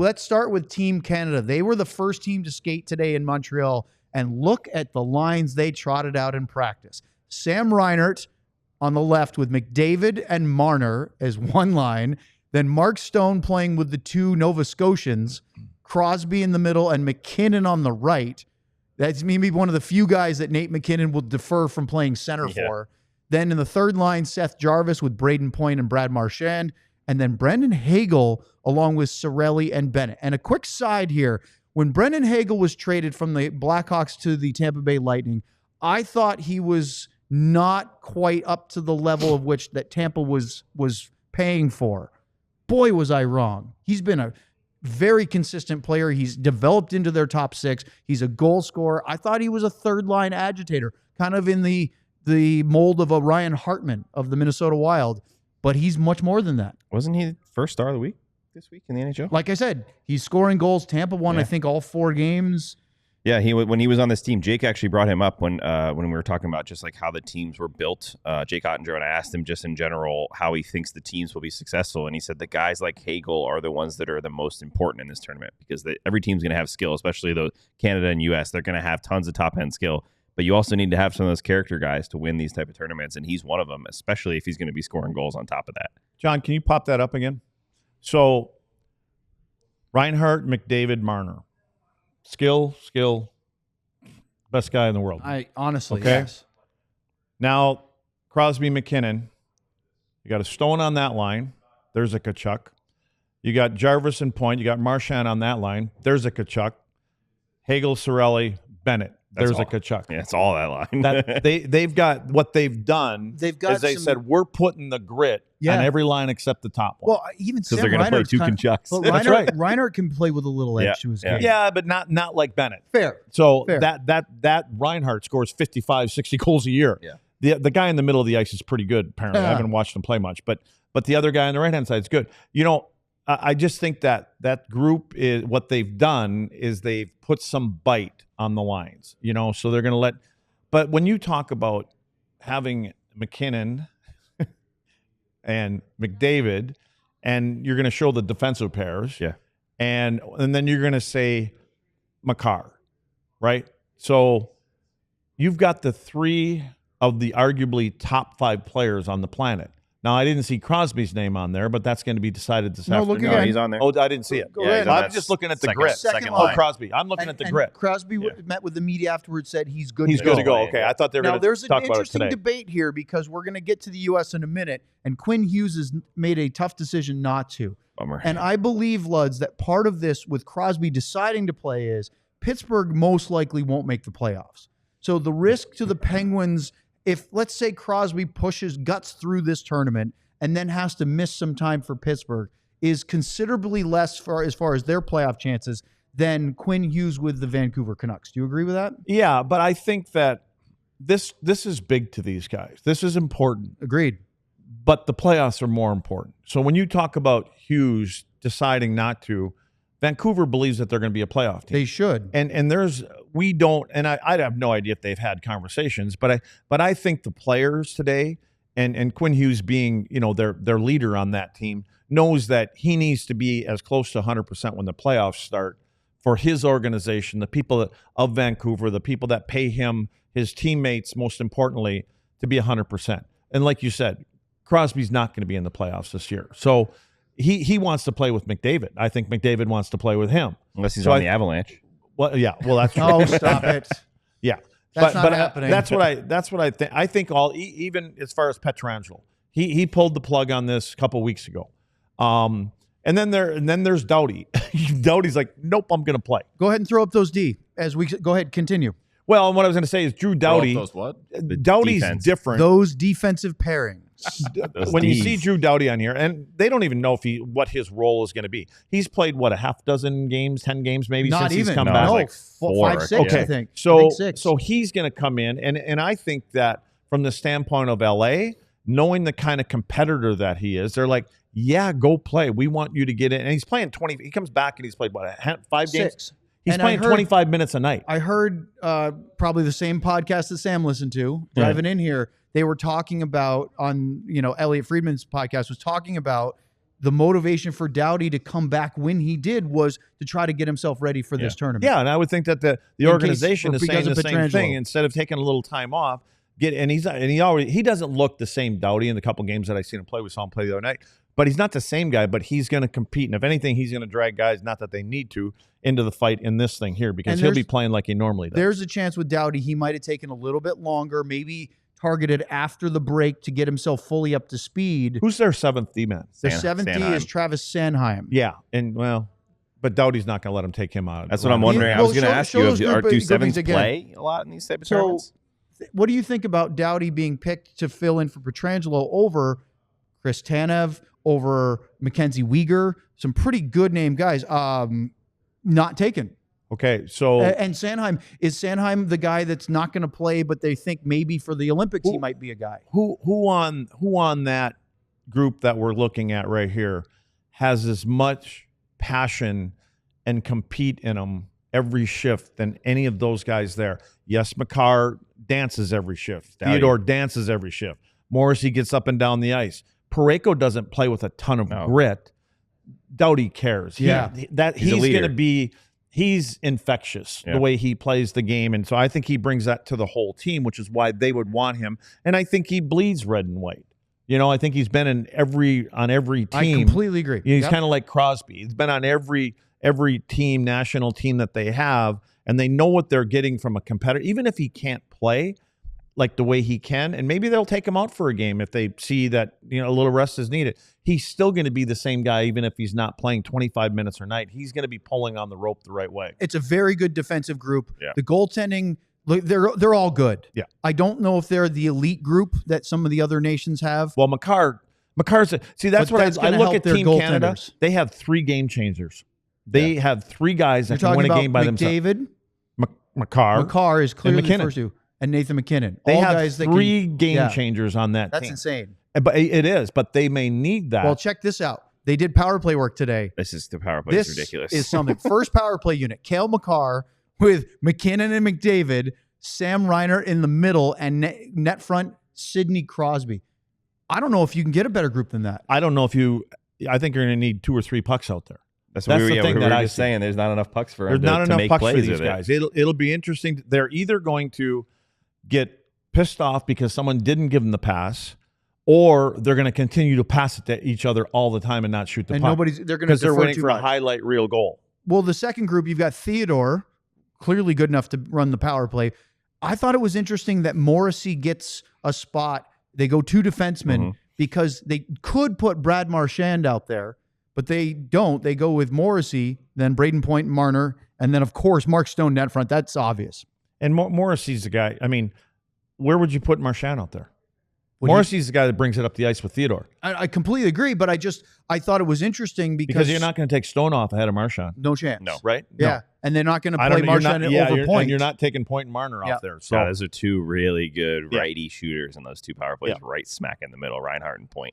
Let's start with Team Canada. They were the first team to skate today in Montreal, and look at the lines they trotted out in practice. Sam Reinhart on the left with McDavid and Marner as one line. Then Mark Stone playing with the two Nova Scotians, Crosby in the middle and McKinnon on the right. That's maybe one of the few guys that Nate McKinnon will defer from playing center for. Then in the third line, Seth Jarvis with Braden Point and Brad Marchand. And then Brendan Hagel along with Cirelli and Bennett. And a quick side here, when Brendan Hagel was traded from the Blackhawks to the Tampa Bay Lightning, I thought he was not quite up to the level of which that Tampa was paying for. Boy, was I wrong. He's been a very consistent player. He's developed into their top six. He's a goal scorer. I thought he was a third-line agitator, kind of in the mold of a Ryan Hartman of the Minnesota Wild, but he's much more than that. Wasn't he the first star of the week this week in the NHL? Like I said, he's scoring goals. Tampa won, I think, all 4 games. Yeah, when he was on this team, Jake actually brought him up when we were talking about just like how the teams were built. Jake Ottinger, and I asked him just in general how he thinks the teams will be successful, and he said the guys like Hagel are the ones that are the most important in this tournament because every team's going to have skill, especially those Canada and U.S. They're going to have tons of top-end skill, but you also need to have some of those character guys to win these type of tournaments, and he's one of them, especially if he's going to be scoring goals on top of that. John, can you pop that up again? So, Reinhart, McDavid, Marner. Skill. Best guy in the world. I honestly, okay. Yes. Now, Crosby, McKinnon. You got a Stone on that line. There's a Tkachuk. You got Jarvis and Point. You got Marchand on that line. There's a Tkachuk. Hagel, Cirelli, Bennett. There's a Tkachuk. Yeah, it's all that line. They've got what they've done. Is they said we're putting the grit on every line except the top one. Well, even because they're going to play two Tkachuks. Well, That's right. Reinhart can play with a little edge to his game. Yeah, but not like Bennett. Fair. So that Reinhart scores 55, 60 goals a year. Yeah. The guy in the middle of the ice is pretty good. Apparently, I haven't watched him play much, but the other guy on the right hand side is good. You know, I just think that group is what they've done is they've put some bite on the lines. You know, so they're going to let. But when you talk about having McKinnon and McDavid, and you're going to show the defensive pairs, and then you're going to say Makar, right? So you've got the 3 of the arguably top 5 players on the planet. Now, I didn't see Crosby's name on there, but that's going to be decided this afternoon. Look again. He's on there. Oh, I didn't see it. I'm just looking at the grit. Second Oh, line. Crosby. I'm looking at the grit. Crosby met with the media afterwards, said he's good He's to go. good to go. Okay, I thought they were going to talk about it today. Now, there's an interesting debate here because we're going to get to the U.S. in a minute, and Quinn Hughes has made a tough decision not to. Bummer. And I believe, Luds, that part of this with Crosby deciding to play is Pittsburgh most likely won't make the playoffs. So the risk to the Penguins, if let's say Crosby pushes guts through this tournament and then has to miss some time for Pittsburgh, is considerably less as far as their playoff chances than Quinn Hughes with the Vancouver Canucks. Do you agree with that? Yeah, but I think that this is big to these guys. This is important. Agreed. But the playoffs are more important. So when you talk about Hughes deciding not to, Vancouver believes that they're going to be a playoff team. They should. And I have no idea if they've had conversations, but I think the players today and Quinn Hughes being, you know, their leader on that team knows that he needs to be as close to 100% when the playoffs start for his organization, the people of Vancouver, the people that pay him, his teammates, most importantly, to be 100%. And like you said, Crosby's not going to be in the playoffs this year. So he wants to play with McDavid. I think McDavid wants to play with him. Unless he's on the Avalanche. Well, yeah. Well, that's oh, stop it. Yeah. That's not happening. That's what I think. I think even as far as Pietrangelo, he pulled the plug on this a couple weeks ago. And then there's Doughty. Doughty's like, nope, I'm going to play. Go ahead and throw up those D as we go ahead. Continue. Well, and what I was going to say is Drew Doughty. Those what? Doughty's different. Those defensive pairings. When you see Drew Doughty on here, and they don't even know what his role is going to be. He's played what, a half dozen games, 10 games maybe Not since even. he's come No, back. Like 4. 5, 6, okay. I think. So 6. So he's going to come in, and I think that from the standpoint of LA, knowing the kind of competitor that he is, they're like, yeah, go play. We want you to get in. And he's playing 20. He comes back and he's played what, 5 games? 6. He's playing 25 minutes a night. I heard probably the same podcast that Sam listened to driving in here. They were talking about on, Elliot Friedman's podcast was talking about the motivation for Doughty to come back when he did was to try to get himself ready for this tournament. Yeah, and I would think that the organization is saying the same Pietrangelo. thing. Instead of taking a little time off, he doesn't look the same Doughty in the couple games that I seen him play. We saw him play the other night, but he's not the same guy. But he's going to compete, and if anything, he's going to drag guys, not that they need to, into the fight in this thing here because he'll be playing like he normally does. There's a chance with Doughty he might have taken a little bit longer, maybe targeted after the break to get himself fully up to speed. Who's their 7th D man? The 7th D is Travis Sanheim. Yeah, and but Doughty's not going to let him take him out. That's what I'm wondering. I was going to ask you, do sevens play a lot in these type of tournaments? What do you think about Doughty being picked to fill in for Pietrangelo over Chris Tanev, over Mackenzie Weegar? Some pretty good name guys. Not taken. Okay, so and Sanheim, is Sanheim the guy that's not going to play, but they think maybe for the Olympics he might be a guy? Who on that group that we're looking at right here has as much passion and compete in them every shift than any of those guys there? Yes, Makar dances every shift. Theodore dances every shift. Morrissey gets up and down the ice. Parayko doesn't play with a ton of grit. Doughty cares. He's going to be. He's infectious the way he plays the game. And so I think he brings that to the whole team, which is why they would want him. And I think he bleeds red and white. I think he's been on every team. I completely agree. He's kind of like Crosby. He's been on every team, national team that they have, and they know what they're getting from a competitor, even if he can't play like the way he can. And maybe they'll take him out for a game if they see that a little rest is needed. He's still going to be the same guy, even if he's not playing 25 minutes a night. He's going to be pulling on the rope the right way. It's a very good defensive group. Yeah. The goaltending, they're all good. Yeah. I don't know if they're the elite group that some of the other nations have. Well, Makar's that's what I look at Team Canada. They have 3 game changers. They have 3 guys that can win a game by themselves. McDavid, Makar is clearly the first 2, and Nathan McKinnon. They have 3 game changers on that team. That's insane. But it is, but they may need that. Well, check this out. They did power play work today. The power play is ridiculous. This is something. First power play unit, Cale Makar with McKinnon and McDavid, Sam Reiner in the middle, and net front, Sidney Crosby. I don't know if you can get a better group than that. I don't know if I think you're going to need 2 or 3 pucks out there. That's the thing that I was saying. There's not enough pucks for him to make plays for these guys. It'll be interesting. They're either going to get pissed off because someone didn't give them the pass, or they're going to continue to pass it to each other all the time and not shoot the puck. They're going to they're waiting for a highlight reel goal. Well, the second group, you've got Theodore, clearly good enough to run the power play. I thought it was interesting that Morrissey gets a spot. They go 2 defensemen because they could put Brad Marchand out there, but they don't. They go with Morrissey, then Braden Point and Marner, and then, of course, Mark Stone net front. That's obvious. And Morrissey's the guy. I mean, where would you put Marchand out there? Morrissey's the guy that brings it up the ice with Theodore. I completely agree, but I thought it was interesting because you're not going to take Stone off ahead of Marchand. No chance. No. Right? Yeah. No. And they're not going to play Marchand over Point. And you're not taking Point and Marner off there. So those are 2 really good righty shooters in those 2 power plays right smack in the middle, Reinhardt and Point.